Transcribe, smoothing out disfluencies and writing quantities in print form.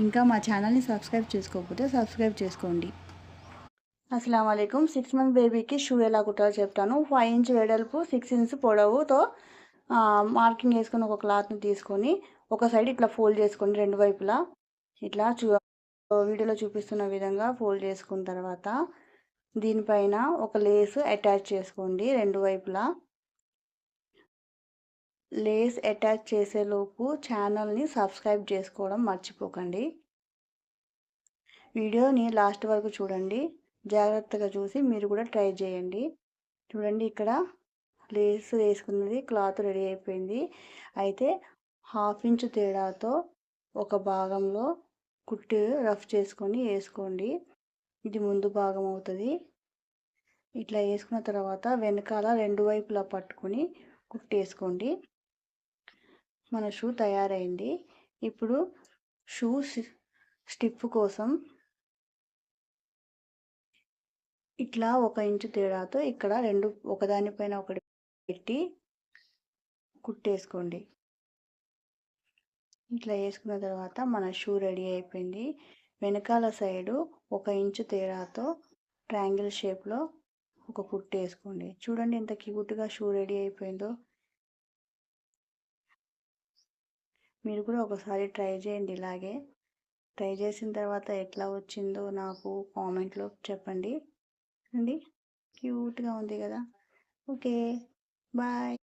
ఇంకా మా ఛానల్ని సబ్స్క్రైబ్ చేసుకోకపోతే సబ్స్క్రైబ్ చేసుకోండి. అస్సలాము అలైకుం. 6 మంత్ బేబీకి షూ ఎలా కుట్టాలో చెప్తాను. 5 ఇంచ్ వెడల్పు 6 ఇంచ్ పొడవుతో మార్కింగ్ వేసుకొని ఒక క్లాత్ని తీసుకొని ఒక సైడ్ ఇట్లా ఫోల్డ్ చేసుకోండి. రెండు వైపులా ఇట్లా వీడియోలో చూపిస్తున్న విధంగా ఫోల్డ్ చేసుకున్న తర్వాత దీనిపైన ఒక లేస్ అటాచ్ చేసుకోండి. రెండు వైపులా లేస్ అటాచ్ చేసేలోపు ఛానల్ని సబ్స్క్రైబ్ చేసుకోవడం మర్చిపోకండి. వీడియోని లాస్ట్ వరకు చూడండి. జాగ్రత్తగా చూసి మీరు కూడా ట్రై చేయండి. చూడండి, ఇక్కడ లేస్ వేసుకున్నది క్లాత్ రెడీ అయిపోయింది. అయితే 1/2 ఇంచ్ తేడాతో ఒక భాగంలో కుట్టి రఫ్ చేసుకొని వేసుకోండి. ఇది ముందు భాగం అవుతుంది. ఇట్లా వేసుకున్న తర్వాత వెనకాల రెండు వైపులా పట్టుకొని కుట్టేసుకోండి. మన షూ తయారైంది. ఇప్పుడు షూ స్టిఫ్ కోసం ఇట్లా 1 ఇంచు తేడాతో ఇక్కడ రెండు ఒకదానిపైన ఒకటి పెట్టి కుట్టేసుకోండి. ఇట్లా వేసుకున్న తర్వాత మన షూ రెడీ అయిపోయింది. వెనకాల సైడు 1 ఇంచు తేడాతో ట్రయాంగిల్ షేప్లో ఒక కుట్టు వేసుకోండి. చూడండి ఎంత క్యూట్గా షూ రెడీ అయిపోయిందో. మీరు కూడా ఒకసారి ట్రై చేయండి. ఇలాగే ట్రై చేసిన తర్వాత ఎట్లా వచ్చిందో నాకు కామెంట్లో చెప్పండి. అండి క్యూట్గా ఉంది కదా. Okay, bye.